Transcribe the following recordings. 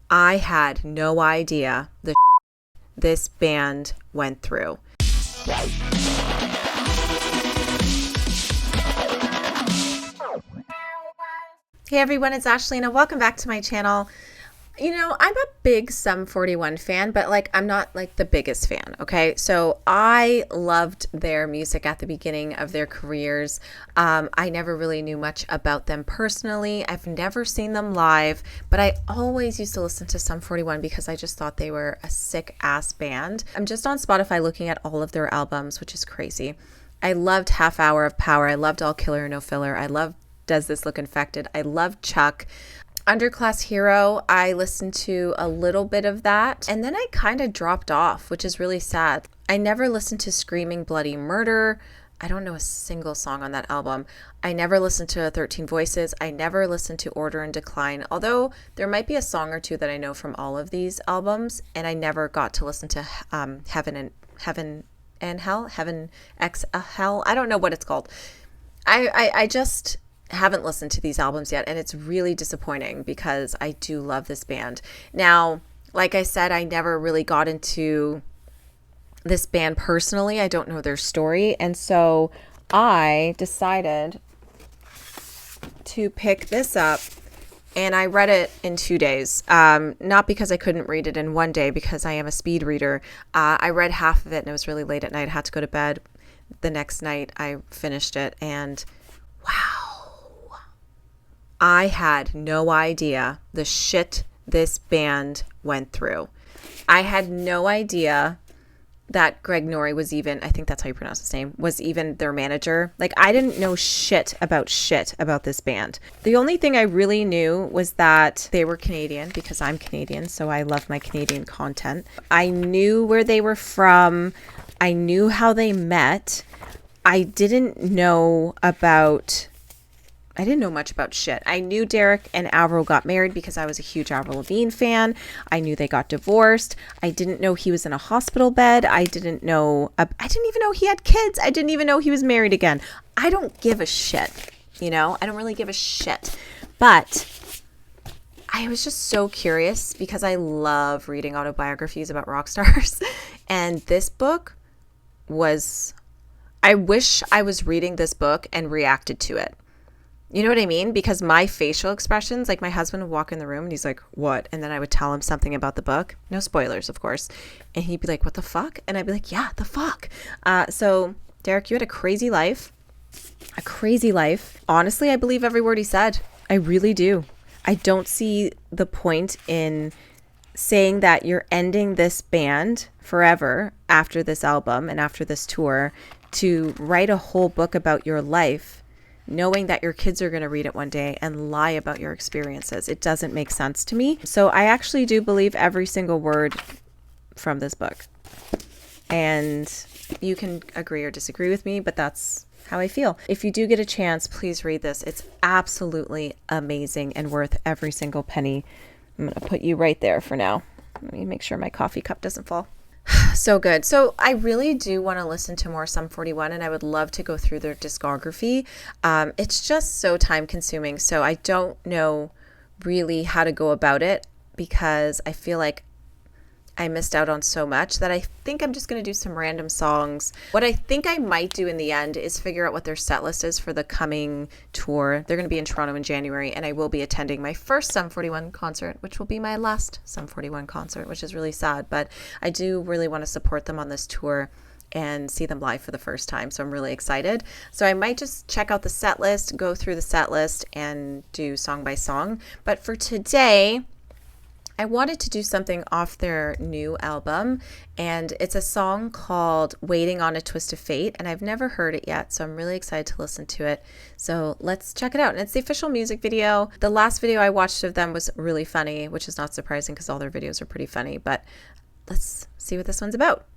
I had no idea this band went through. Hey everyone, it's Ashley and welcome back to my channel. You know, I'm a big Sum 41 fan, but I'm not the biggest fan, okay? So I loved their music at the beginning of their careers. I never really knew much about them personally. I've never seen them live, but I always used to listen to Sum 41 because I just thought they were a sick ass band. I'm just on Spotify looking at all of their albums, which is crazy. I loved Half Hour of Power. I loved All Killer No Filler. I loved Does This Look Infected? I loved Chuck. Underclass Hero, I listened to a little bit of that, and then I kind of dropped off, which is really sad. I never listened to Screaming Bloody Murder. I don't know a single song on that album. I never listened to 13 Voices. I never listened to Order and Decline, although there might be a song or two that I know from all of these albums, and I never got to listen to Heaven and Hell, Heaven X Hell. I don't know what it's called. I just haven't listened to these albums yet, and it's really disappointing because I do love this band. Now, like I said, I never really got into this band personally. I don't know their story, and so I decided to pick this up, and I read it in 2 days. Not because I couldn't read it in one day, because I am a speed reader. I read half of it, and it was really late at night. I had to go to bed. The next night, I finished it, and wow. I had no idea the shit this band went through. I had no idea that Greg Norrie was even, I think that's how you pronounce his name, was even their manager. I didn't know shit about this band. The only thing I really knew was that they were Canadian, because I'm Canadian, so I love my Canadian content. I knew where they were from. I knew how they met. I didn't know much about shit. I knew Derek and Avril got married because I was a huge Avril Lavigne fan. I knew they got divorced. I didn't know he was in a hospital bed. I didn't even know he had kids. I didn't even know he was married again. I don't give a shit. I don't really give a shit. But I was just so curious because I love reading autobiographies about rock stars. And this book I wish I was reading this book and reacted to it. You know what I mean? Because my facial expressions, my husband would walk in the room and he's like, what? And then I would tell him something about the book. No spoilers, of course. And he'd be like, what the fuck? And I'd be like, yeah, the fuck. So Derek, you had a crazy life. A crazy life. Honestly, I believe every word he said. I really do. I don't see the point in saying that you're ending this band forever after this album and after this tour to write a whole book about your life, knowing that your kids are going to read it one day and lie about your experiences. It doesn't make sense to me. So I actually do believe every single word from this book. And you can agree or disagree with me, but that's how I feel. If you do get a chance, please read this. It's absolutely amazing and worth every single penny. I'm going to put you right there for now. Let me make sure my coffee cup doesn't fall. So good. So I really do want to listen to more Sum 41, and I would love to go through their discography. It's just so time consuming. So I don't know really how to go about it because I feel like I missed out on so much that I think I'm just going to do some random songs. What I think I might do in the end is figure out what their set list is for the coming tour. They're going to be in Toronto in January, and I will be attending my first Sum 41 concert, which will be my last Sum 41 concert, which is really sad. But I do really want to support them on this tour and see them live for the first time. So I'm really excited. So I might just check out the set list, go through the set list, and do song by song. But for today, I wanted to do something off their new album, and it's a song called Waiting on a Twist of Fate, and I've never heard it yet, so I'm really excited to listen to it. So let's check it out. And it's the official music video. The last video I watched of them was really funny, which is not surprising because all their videos are pretty funny, but let's see what this one's about.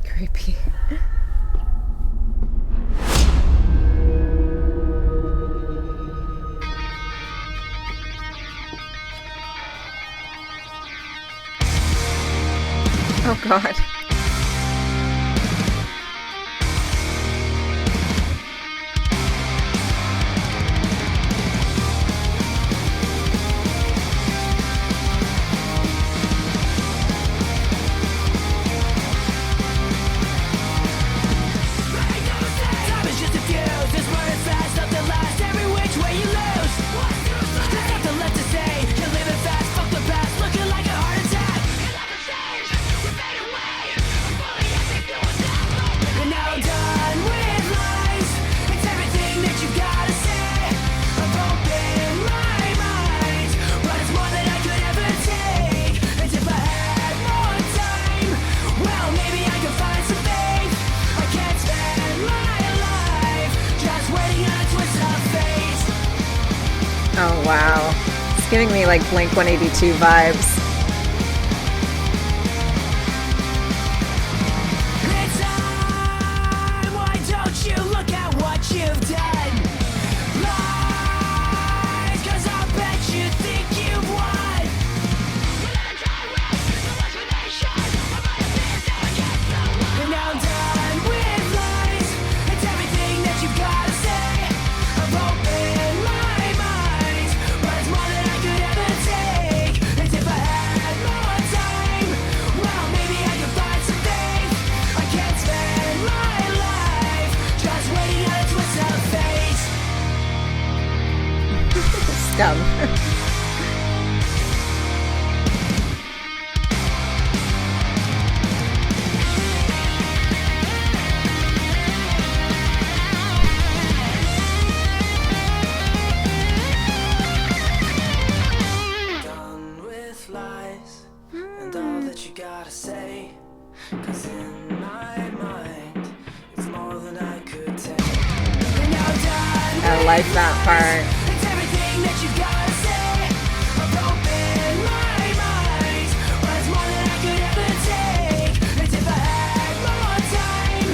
Creepy. Oh, God. Time is just a fuse. This word is fast, nothing lasts. Every which way you lose. There's nothing left to say. You're living fast, fuck the past. Looking like a heart attack. And now I'm done with lies. It's everything that you gotta say. I've opened my mind, but it's more than I could ever take. As if I had more time, well, maybe I could find some faith. I can't spend my life just waiting on a twist of fate. Oh, wow. It's giving me like Blink 182 vibes. It's time, why don't you look at what you've done? Lies, 'cause I bet you think you've won. And now I'm done with lies. It's everything that you gotta say. I've opened my mind, but it's more than I could ever take. As if I had more time, well, maybe I could find some faith. I can't spend my life just waiting on a twist of fate. Scum. Done with lies and all that you gotta say. 'Cause in my mind, it's more than I could take. And now I'm done I like that part. It's everything that you gotta say. I've opened my mind, but it's more than I could ever take. As if I had more time,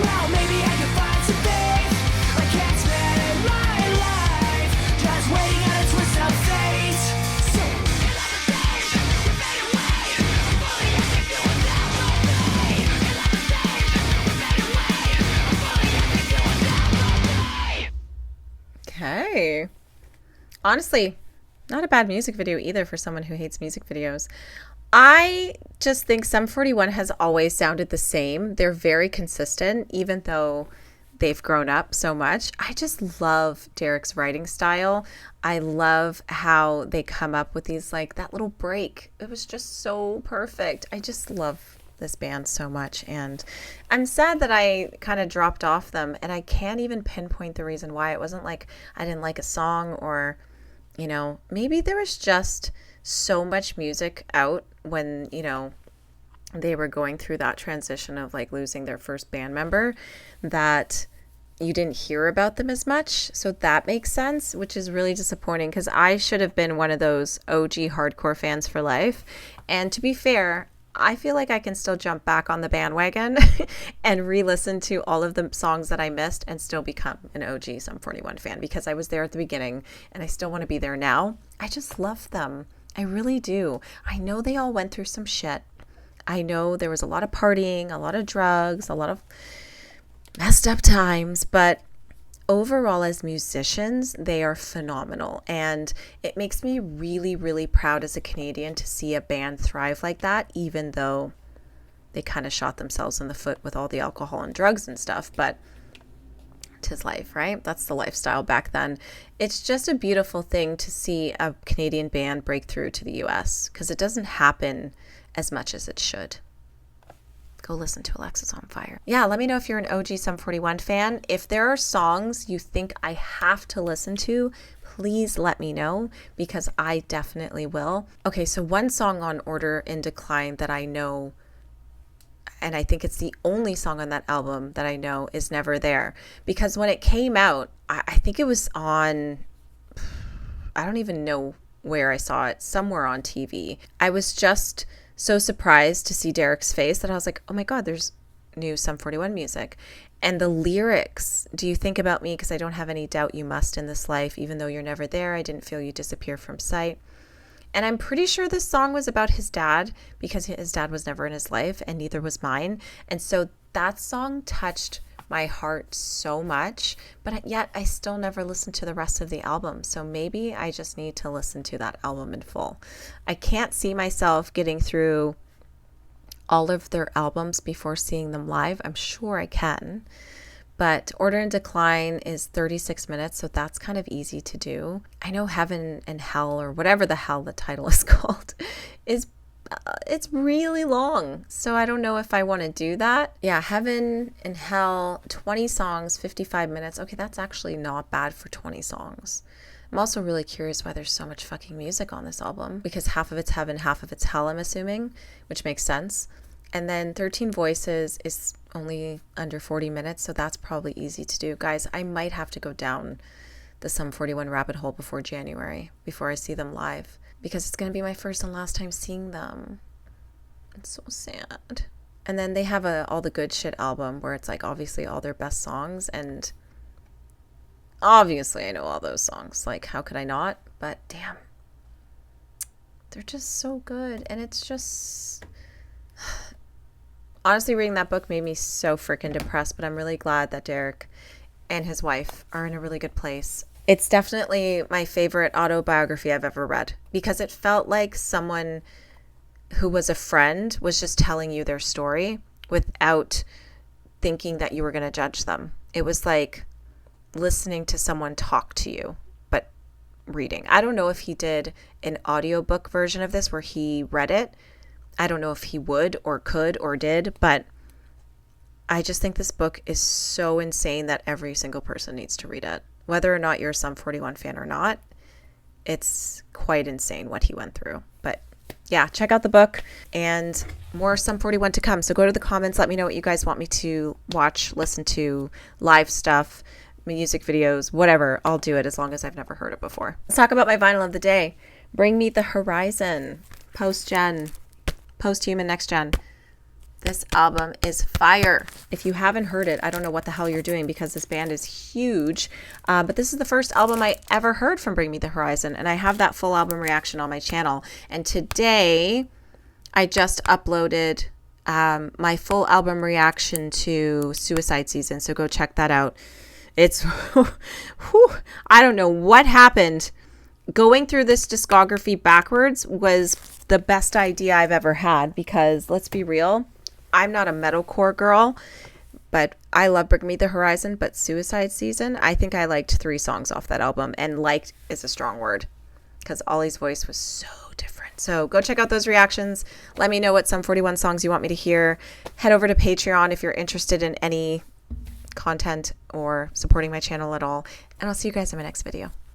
well, maybe I could find some faith. I can't spend my life just waiting on a twist of fate. So Okay. Honestly, not a bad music video either for someone who hates music videos. I just think Sum 41 has always sounded the same. They're very consistent, even though they've grown up so much. I just love Derek's writing style. I love how they come up with these, like, that little break. It was just so perfect. I just love this band so much, and I'm sad that I kind of dropped off them, and I can't even pinpoint the reason why. It wasn't like I didn't like a song, or maybe there was just so much music out when they were going through that transition of like losing their first band member, that you didn't hear about them as much. So that makes sense, which is really disappointing, because I should have been one of those OG hardcore fans for life. And to be fair, I feel like I can still jump back on the bandwagon and re-listen to all of the songs that I missed and still become an OG Sum 41 fan, because I was there at the beginning and I still want to be there now. I just love them. I really do. I know they all went through some shit. I know there was a lot of partying, a lot of drugs, a lot of messed up times, but overall, as musicians, they are phenomenal. And it makes me really, really proud as a Canadian to see a band thrive like that, even though they kind of shot themselves in the foot with all the alcohol and drugs and stuff. But 'tis life, right? That's the lifestyle back then. It's just a beautiful thing to see a Canadian band break through to the US, because it doesn't happen as much as it should. Go listen to Alexisonfire. Yeah, let me know if you're an OG Sum 41 fan. If there are songs you think I have to listen to, please let me know, because I definitely will. Okay, so one song on Order in Decline that I know, and I think it's the only song on that album that I know, is Never There. Because when it came out, I think it was on, I don't even know where I saw it, somewhere on TV. I was just so surprised to see Derek's face that I was like, oh my God, there's new Sum 41 music. And the lyrics, do you think about me? Because I don't have any doubt you must in this life, even though you're never there. I didn't feel you disappear from sight. And I'm pretty sure this song was about his dad because his dad was never in his life and neither was mine. And so that song touched my heart so much, but yet I still never listened to the rest of the album. So maybe I just need to listen to that album in full. I can't see myself getting through all of their albums before seeing them live. I'm sure I can. But Order and Decline is 36 minutes, so that's kind of easy to do. I know Heaven and Hell, or whatever the hell the title is called, is it's really long. So I don't know if I want to do that. Yeah, Heaven and Hell, 20 songs, 55 minutes. Okay, that's actually not bad for 20 songs. I'm also really curious why there's so much fucking music on this album, because half of it's heaven, half of it's hell, I'm assuming, which makes sense. And then 13 Voices is only under 40 minutes, so that's probably easy to do. Guys, I might have to go down the Sum 41 rabbit hole before January, before I see them live, because it's going to be my first and last time seeing them. It's so sad. And then they have a All the Good Shit album where it's like obviously all their best songs, and obviously I know all those songs. Like, how could I not? But damn, they're just so good. And it's just... Honestly, reading that book made me so freaking depressed, but I'm really glad that Derek and his wife are in a really good place. It's definitely my favorite autobiography I've ever read, because it felt like someone who was a friend was just telling you their story without thinking that you were going to judge them. It was like listening to someone talk to you, but reading. I don't know if he did an audiobook version of this where he read it. I don't know if he would or could or did, but I just think this book is so insane that every single person needs to read it. Whether or not you're a Sum 41 fan or not, it's quite insane what he went through. But yeah, check out the book, and more Sum 41 to come. So go to the comments, let me know what you guys want me to watch, listen to, live stuff, music videos, whatever. I'll do it as long as I've never heard it before. Let's talk about my vinyl of the day. Bring Me the Horizon, Post-Human Next Gen. This album is fire. If you haven't heard it, I don't know what the hell you're doing, because this band is huge. But this is the first album I ever heard from Bring Me the Horizon, and I have that full album reaction on my channel. And today, I just uploaded my full album reaction to Suicide Season, so go check that out. It's, I don't know what happened. Going through this discography backwards was the best idea I've ever had, because let's be real, I'm not a metalcore girl, but I love Bring Me the Horizon. But Suicide Season, I think I liked 3 songs off that album, and liked is a strong word, because Ollie's voice was so different. So go check out those reactions. Let me know what Sum 41 songs you want me to hear. Head over to Patreon if you're interested in any content or supporting my channel at all, and I'll see you guys in my next video.